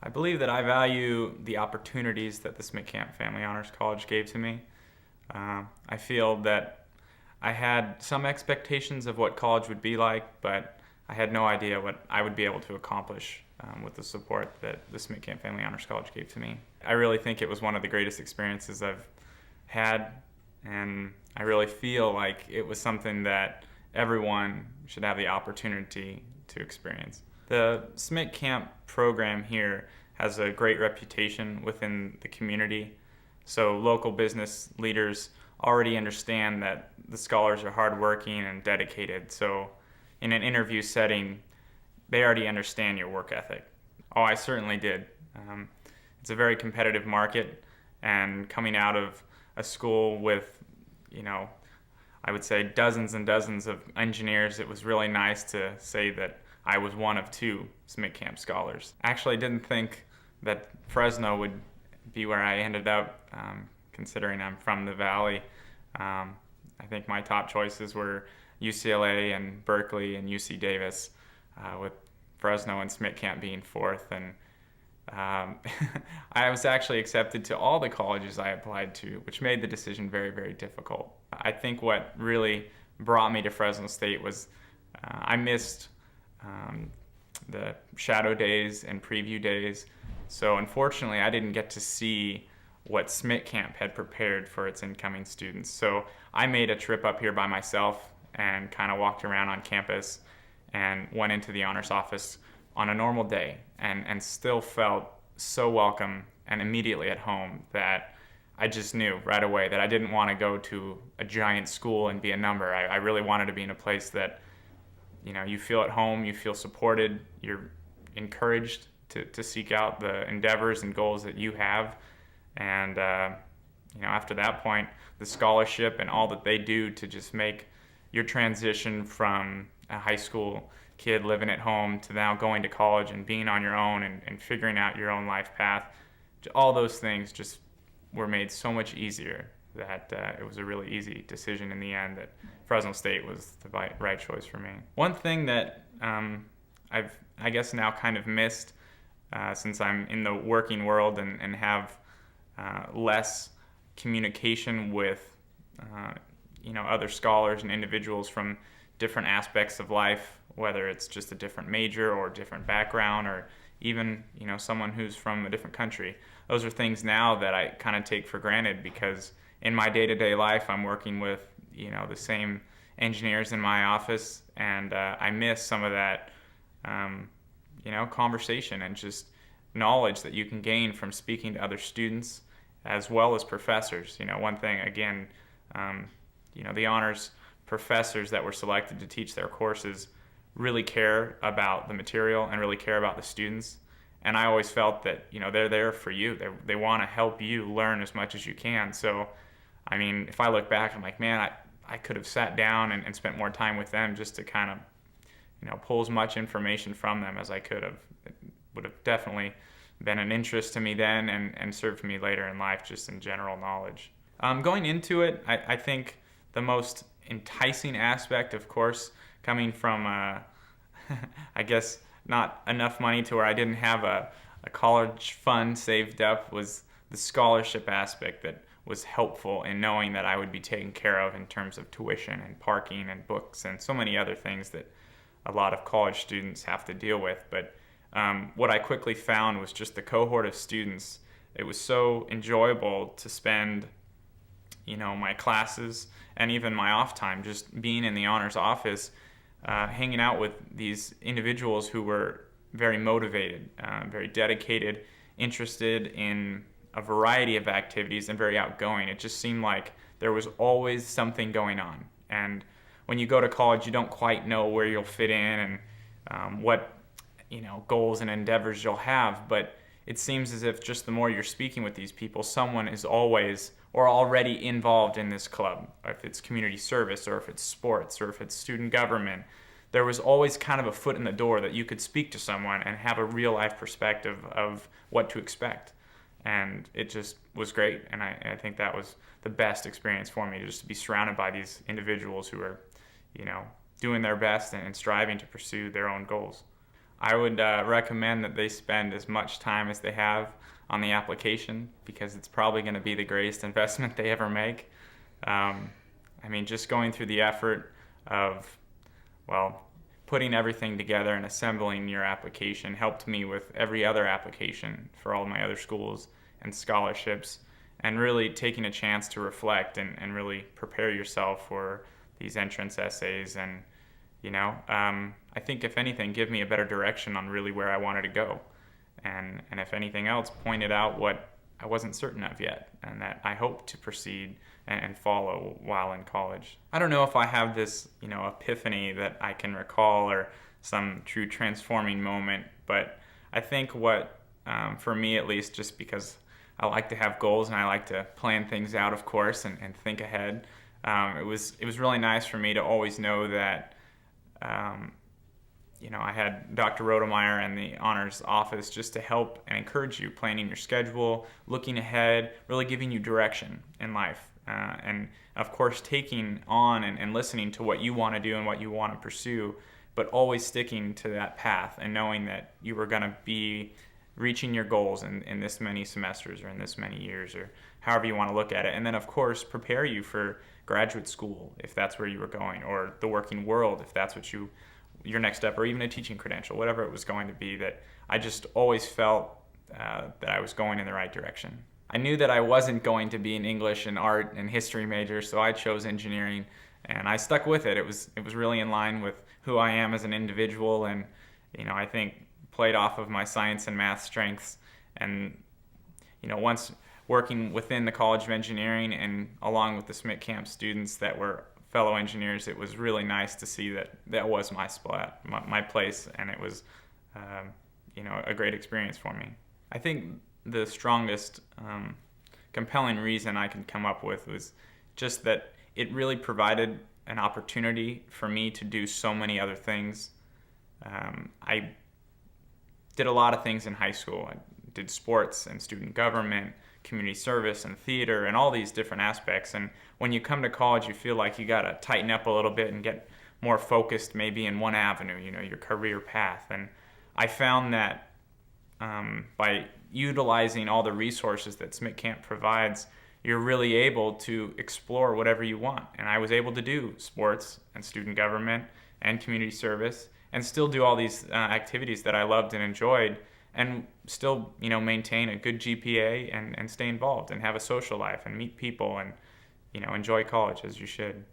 I believe that I value the opportunities that the Smittcamp Family Honors College gave to me. I feel that I had some expectations of what college would be like, but I had no idea what I would be able to accomplish with the support that the Smittcamp Family Honors College gave to me. I really think it was one of the greatest experiences I've had, and I really feel like it was something that everyone should have the opportunity to experience. The Smittcamp program here has a great reputation within the community, so local business leaders already understand that the scholars are hardworking and dedicated. So in an interview setting, they already understand your work ethic. Oh, I certainly did. It's a very competitive market, and coming out of a school with, I would say dozens and dozens of engineers, it was really nice to say that I was one of two Smittcamp scholars. Actually, I didn't think that Fresno would be where I ended up, considering I'm from the Valley. I think my top choices were UCLA and Berkeley and UC Davis, with Fresno and Smittcamp being fourth. And I was actually accepted to all the colleges I applied to, which made the decision very, very difficult. I think what really brought me to Fresno State was I missed the shadow days and preview days. So unfortunately, I didn't get to see what Smittcamp had prepared for its incoming students. So I made a trip up here by myself and kind of walked around on campus and went into the honors office on a normal day and still felt so welcome and immediately at home that I just knew right away that I didn't want to go to a giant school and be a number. I really wanted to be in a place that, you feel at home, you feel supported, you're encouraged to seek out the endeavors and goals that you have. And, after that point, the scholarship and all that they do to just make your transition from a high school kid living at home to now going to college and being on your own and figuring out your own life path, all those things just were made so much easier that it was a really easy decision in the end that Fresno State was the right choice for me. One thing that I've, I guess, now kind of missed since I'm in the working world and have less communication with other scholars and individuals from different aspects of life, whether it's just a different major or different background or even someone who's from a different country. Those are things now that I kind of take for granted because in my day-to-day life I'm working with the same engineers in my office, and I miss some of that conversation and just knowledge that you can gain from speaking to other students as well as professors. One thing again, the honors professors that were selected to teach their courses really care about the material and really care about the students. And I always felt that, they're there for you. They want to help you learn as much as you can. So, if I look back, I'm like, man, I could have sat down and spent more time with them just to kind of, pull as much information from them as I could have. It would have definitely been an interest to me then and served me later in life just in general knowledge. Going into it, I think the most enticing aspect, of course, coming from, I guess, not enough money to where I didn't have a college fund saved up, was the scholarship aspect that was helpful in knowing that I would be taken care of in terms of tuition and parking and books and so many other things that a lot of college students have to deal with. But what I quickly found was just the cohort of students. It was so enjoyable to spend my classes and even my off time just being in the honors office, hanging out with these individuals who were very motivated, very dedicated, interested in a variety of activities, and very outgoing. It just seemed like there was always something going on. And when you go to college, you don't quite know where you'll fit in and what goals and endeavors you'll have, but it seems as if just the more you're speaking with these people, someone is always or already involved in this club. If it's community service or if it's sports or if it's student government, there was always kind of a foot in the door that you could speak to someone and have a real life perspective of what to expect. And it just was great. And I think that was the best experience for me, just to be surrounded by these individuals who are, doing their best and striving to pursue their own goals. I would recommend that they spend as much time as they have on the application, because it's probably going to be the greatest investment they ever make. I mean, just going through the effort of, well, putting everything together and assembling your application helped me with every other application for all my other schools and scholarships, and really taking a chance to reflect and really prepare yourself for these entrance essays. And I think if anything, give me a better direction on really where I wanted to go, and if anything else, pointed out what I wasn't certain of yet, and that I hope to proceed and follow while in college. I don't know if I have this, epiphany that I can recall, or some true transforming moment, but I think what, for me at least, just because I like to have goals and I like to plan things out, of course, and think ahead, it was really nice for me to always know that, I had Dr. Rodemeyer and the honors office just to help and encourage you planning your schedule, looking ahead, really giving you direction in life. And of course, taking on and listening to what you want to do and what you want to pursue, but always sticking to that path and knowing that you were going to be reaching your goals in this many semesters or in this many years, or however you want to look at it. And then, of course, prepare you for graduate school if that's where you were going, or the working world if that's what your next step, or even a teaching credential, whatever it was going to be. That I just always felt that I was going in the right direction. I knew that I wasn't going to be an English and art and history major, so I chose engineering, and I stuck with it. It was really in line with who I am as an individual, and I think played off of my science and math strengths. And once working within the College of Engineering and along with the Smittcamp students that were fellow engineers, it was really nice to see that was my spot, my place, and it was a great experience for me. I think the strongest compelling reason I can come up with was just that it really provided an opportunity for me to do so many other things. I did a lot of things in high school. I did sports and student government, community service and theater, and all these different aspects. And when you come to college, you feel like you got to tighten up a little bit and get more focused maybe in one avenue, your career path. And I found that by utilizing all the resources that Smittcamp provides, you're really able to explore whatever you want. And I was able to do sports and student government and community service, and still do all these activities that I loved and enjoyed, and still maintain a good GPA and stay involved and have a social life and meet people and enjoy college as you should.